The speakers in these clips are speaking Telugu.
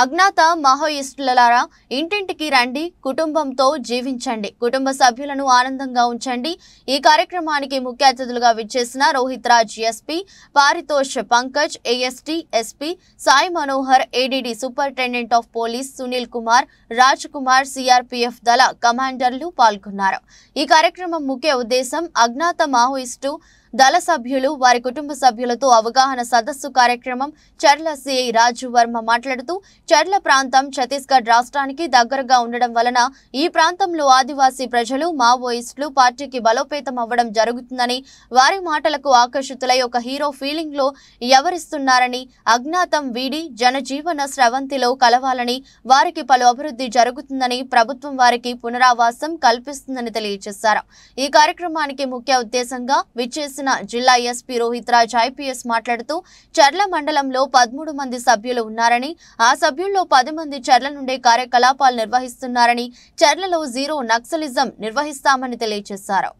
అజ్ఞాత మావోయిస్టులారా ఇంటింటికి రండి, కుటుంబంతో జీవించండి, కుటుంబ సభ్యులను ఆనందంగా ఉంచండి. ఈ కార్యక్రమానికి ముఖ్య అతిథులుగా విచ్చేసిన Rohit Raj SP, Paritosh Pankaj AST SP, Sai Manohar ఏడీడీ superintendent of police Sunil Kumar, Raj Kumar CRPF దళ కమాండర్లు పాల్గొన్నారు. ఈ కార్యక్రమం ముఖ్య ఉద్దేశం అజ్ఞాత మావోయిస్టు దళ సభ్యులు వారి కుటుంబ సభ్యులతో అవగాహన సదస్సు కార్యక్రమం. చర్ల సిఐ రాజు వర్మ మాట్లాడుతూ చర్ల ప్రాంతం ఛత్తీస్గఢ్ రాష్ట్రానికి దగ్గరగా ఉండడం వలన ఈ ప్రాంతంలో ఆదివాసీ ప్రజలు మావోయిస్టులు పార్టీకి బలోపేతం అవ్వడం జరుగుతుందని, వారి మాటలకు ఆకర్షితులై ఒక హీరో ఫీలింగ్ లో ఎవరిస్తున్నారని, అజ్ఞాతం వీడి జనజీవన స్రవంతిలో కలవాలని, వారికి పలు అభివృద్ధి జరుగుతుందని, ప్రభుత్వం వారికి పునరావాసం కల్పిస్తుందని తెలియజేశారు. ఈ కార్యక్రమానికి ముఖ్య ఉద్దేశంగా విచ్చేసిన జిల్లా ఎస్పీ రోహిత్ రాజ్ ఐపీఎస్ మాట్లాడుతూ చర్ల మండలంలో 13 మంది సభ్యులు ఉన్నారని, ఆ సభ్యుల్లో 10 మంది చర్ల నుండే కార్యకలాపాలు నిర్వహిస్తున్నారని, చర్లలో జీరో నక్సలిజం నిర్వహిస్తామని తెలియజేశారు.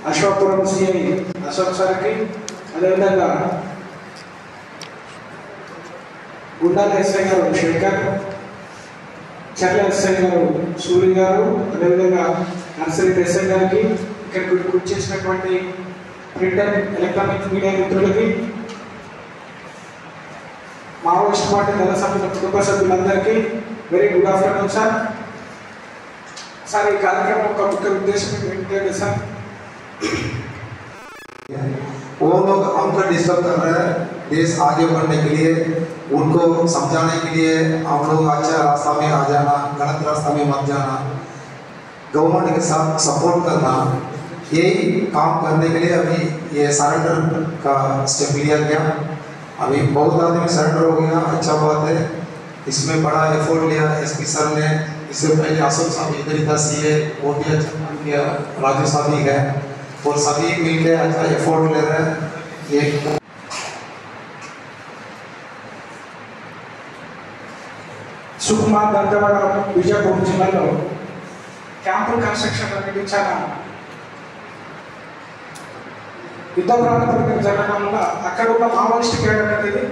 అశోక్పురం సిఐ అశోక్ సార్కి, అదేవిధంగా గుండాల ఎస్ఐ గారు శేఖర్, చర్ల ఎస్ఐ గారు సూరి గారు, అదేవిధంగా నర్సరీ ఎస్ఐ గారికి, ఇక్కడ చేసినటువంటి ప్రింట్ అండ్ ఎలక్ట్రానిక్ మీడియా మిత్రులకి, మావోయిస్ట్ పార్టీ దళ సభ్యుల కుటుంబ సభ్యులందరికీ very good afternoon sir. Sir ఈ కార్యక్రమం యొక్క ముఖ్య ఉద్దేశం ఏంటంటే సార్, वो लोग हमको डिस्टर्ब कर रहे हैं देश आगे बढ़ने के लिए, उनको समझाने के लिए हम लोग अच्छा रास्ता में आ जाना, गलत रास्ता में मत जाना, गवर्नमेंट के साथ सपोर्ट करना, यही काम करने के लिए अभी ये सरेंडर का स्टेप लिया गया. अभी बहुत आदमी सरेंडर हो गया, अच्छा बात है. इसमें बड़ा एफर्ट लिया एसपी सर ने. इससे पहले अशोक साहब इधर ही था सीए, वो भी अच्छा काम किया, राजू साहब भी गए और सभी मिलकर अच्छा एफर्ट ले रहे हैं. ये సుకుమార్ దంతవాడ విజయపూర్ జిల్లాలో క్యాంపుల కన్స్ట్రక్షన్ అనేది చాలా యుద్ధ ప్రాంతంలో జరగడం వల్ల అక్కడ ఉన్న మావోయిస్ట్ కేడర్ అనేది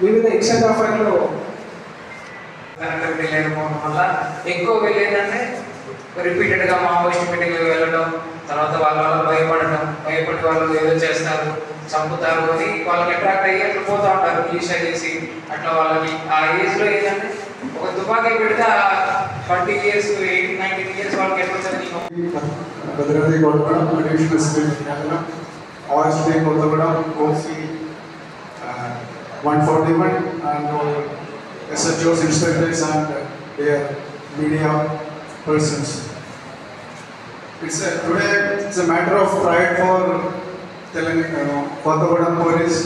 వివిధ ఎక్సైజ్ ఆఫర్లో వెళ్ళకపోవడం వల్ల ఎక్కువ వెళ్ళేదంటే రిపీటెడ్గా మావోయిస్ట్ మీటింగ్కి వెళ్ళడం, తర్వాత వాళ్ళ భయపడి వాళ్ళు ఏదో చేస్తారు, చంపుతారు అని వాళ్ళకి అట్రాక్ట్ అయ్యి అట్లా పోతూ ఉంటారు రిలీజ్ చేసి. అట్లా వాళ్ళకి ఆ ఏజ్లో ఏంటంటే ఒక తుపాకీ పెడితే 40 years 18-19 years వాళ్ళకి ఎట్లా భద్రాద్రి కొత్తగూడెం అడిషనల్ స్టేట్ ఆర్ఎస్టీ కొత్తగూడెం కోసి 141 and SHOs, instructors and their media persons. Today it's a matter of pride for Telangana Kottagudem police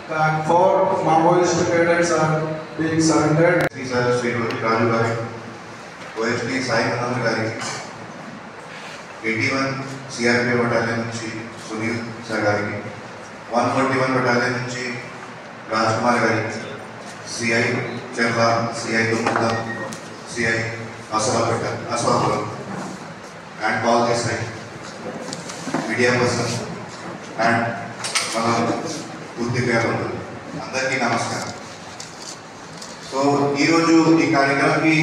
that 4 Maoist cadets are being surrendered. Sri Raju Gari, OSP Sai Manamar Gari, 81 CRPF battalion nunchi Sunil Sir Gariki, 141 battalion nunchi Raj Kumar Gari, CI Cherla, CI Dumutta, CI Aswapuram, and all this like media person and ఉద్యోగులు అందరికీ నమస్కారం. సో ఈరోజు ఈ కార్యక్రమానికి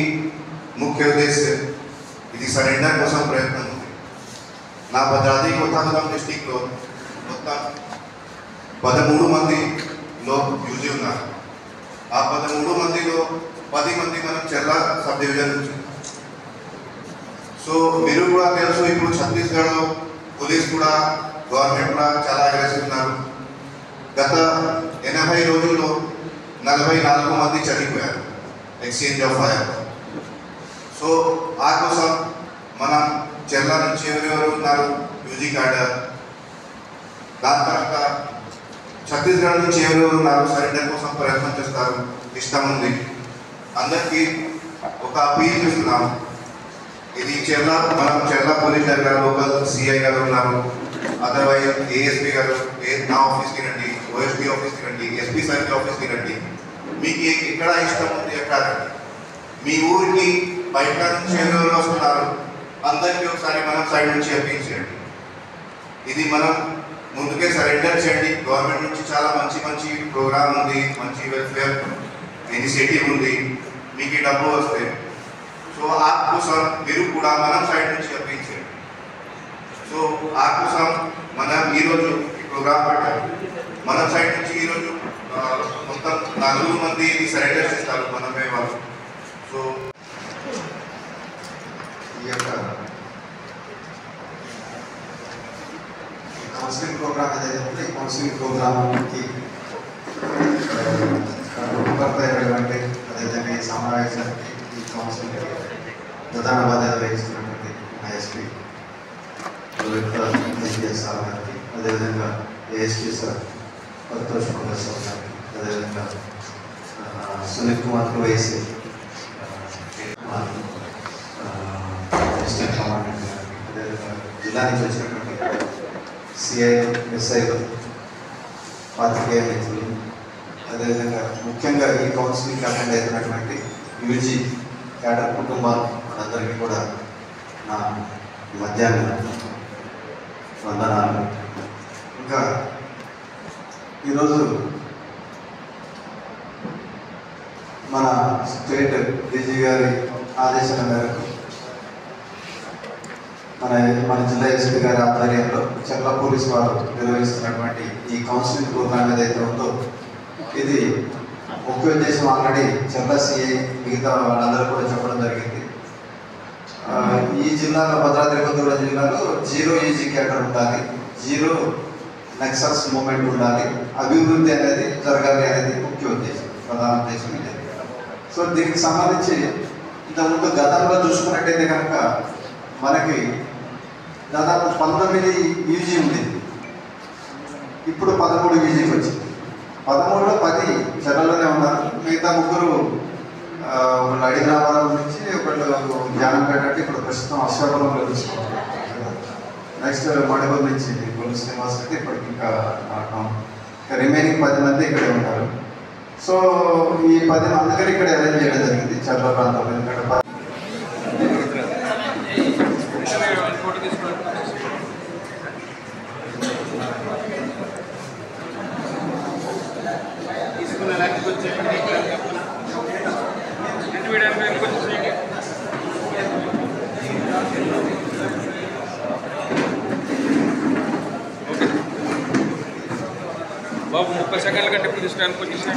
ముఖ్య ఉద్దేశం ఇది సరెండర్ కోసం ప్రయత్నం ఉంది. నా భద్రాద్రి కొత్తగూడెం డిస్టిక్లో మొత్తం 13 మందిలో యూజీ ఉన్నారు. ఆ 13 మందిలో 10 మంది మనం చెర్ల సబ్ డివిజన్ నుంచి. సో మీరు కూడా తెలుసు, ఇప్పుడు ఛత్తీస్గఢ్లో పోలీస్ కూడా గవర్నమెంట్ కూడా చాలా అగ్రెసివ్ ఉన్నారు. గత 80 రోజుల్లో 44 మంది చనిపోయారు ఎక్స్చేంజ్ ఆఫ్ ఫైర్. సో ఆ కోసం మనం చెర్ల నుంచి ఎవరెవరు ఉన్నారు యూజీ కార్డర్, దాని తర్వాత ఛత్తీస్గఢ్ నుంచి ఎవరెవరు ఉన్నారు సరెండర్ కోసం ప్రయత్నం చేస్తారు, ఇష్టం ఉంది, అందరికీ ఒక అపీల్ చేస్తున్నాము. ఇది మనం చెర్ల పోలీస్ గారు, లోకల్ సిఐ గారు ఉన్నారు, అదర్వైజ్ ఏఎస్పీ గారు నా ఆఫీస్కి రండి, ఓఎస్పీ ఆఫీస్కి రండి, ఎస్పీ సార్కి ఆఫీస్కి రండి, మీకు ఎక్కడ ఇష్టం ఉంది ఎక్కడ రండి. మీ ఊరికి బయట నుంచి ఎవరెవరు వస్తున్నారు అందరికీ ఒకసారి మనం సైడ్ నుంచి అప్పీల్ చేయండి. ఇది మనం ముందుకే సరెండర్ చేయండి. గవర్నమెంట్ నుంచి చాలా మంచి మంచి ప్రోగ్రామ్ ఉంది, మంచి వెల్ఫేర్ ఇనిషియేటివ్ ఉంది, మీకు ఈ డబ్బు వస్తే. సో ఆకోసం మీరు కూడా మనం సైడ్ నుంచి అప్పీల్ చేయండి. సో ఆకోసం మనం ఈరోజు ఈ ప్రోగ్రామ్ పెట్టాలి. మన సైడ్ నుంచి ఈరోజు మొత్తం 4 మంది ఇది సరెండర్ చేస్తారు మనమే వాళ్ళు. సో ఈ యొక్క కౌన్సిలింగ్ ప్రోగ్రామ్ ఏదైతే ఉందో ఈ కౌన్సిలింగ్ ప్రోగ్రామ్కి ఉపకర్తైనటువంటి అదేవిధంగా ఈ సమావేశానికి ఈ కౌన్సిలింగ్ ప్రధాన బాధ్యత వహిస్తున్నటువంటి ఐఎస్పీ ఎస్పీఎస్ సార్ గారికి, అదేవిధంగా ASP sir Paritosh Kumar sir గారికి, అదేవిధంగా సునీల్ కుమార్ వైసీ డిస్ట్రిక్ట్ కమాండెంట్ గారికి, అదేవిధంగా జిల్లా నుంచి వచ్చినటువంటి సిఐలు, ఎస్ఐలు, పాత్రికేయ మిత్రులు, అదేవిధంగా ముఖ్యంగా ఈ కౌన్సిలింగ్ అటెండ్ అవుతున్నటువంటి యూజీ క్యాడర్ కుటుంబాలు అందరికీ కూడా నా మధ్యాహ్న వందనాలు. ఇంకా ఈరోజు మన స్టేట్ డీజీ గారి ఆదేశాల మేరకు మన జిల్లా ఎస్పీ గారి ఆధ్వర్యంలో చర్ల పోలీస్ వారు నిర్వహిస్తున్నటువంటి ఈ కౌన్సిలింగ్ ప్రోగ్రామ్ ఏదైతే ఉందో ఇది ముఖ్య ఉద్దేశం ఆల్రెడీ చర్ల సిఐ మిగతా వాళ్ళందరూ కూడా చెప్పడం జరిగింది. ఈ జిల్లాలో భద్రాద్రి కొత్తగూడెం జిల్లాలో 0 ఈజీ క్యాడర్ ఉండాలి, 0 నెక్సల్స్ మూమెంట్ ఉండాలి, అభివృద్ధి అనేది జరగాలి అనేది ముఖ్య ఉద్దేశం, ప్రధాన ఉద్దేశం ఇదే. సో దీనికి సంబంధించి ఇంతకుముందు గతంలో చూసుకున్నట్టయితే కనుక మనకి దాదాపు 19 యూజీ ఉంది, ఇప్పుడు 13 యూజీకి వచ్చింది. 13లో 10 చెరలోనే ఉన్నారు, మిగతా 3 ఒకళ్ళు అడిగ్రామాల నుంచి, ఒకళ్ళు జ్ఞానంపేట అంటే ఇప్పుడు ప్రస్తుతం అశ్వాపురంలో చూసుకుంటారు. నెక్స్ట్ మణిపూర్ నుంచి గురు శ్రీనివాస్ అయితే ఇప్పటికి ఇంకా రిమైనింగ్ 10 మంది ఇక్కడే ఉంటారు. సో ఈ 10 మంది ఇక్కడ అరేంజ్ చేయడం జరిగింది చర్ల ప్రాంతంలో. ఎందుకంటే బాబు 30 సెకండ్ల కంటే ఇప్పుడు తీసుకోవడానికి వచ్చేసి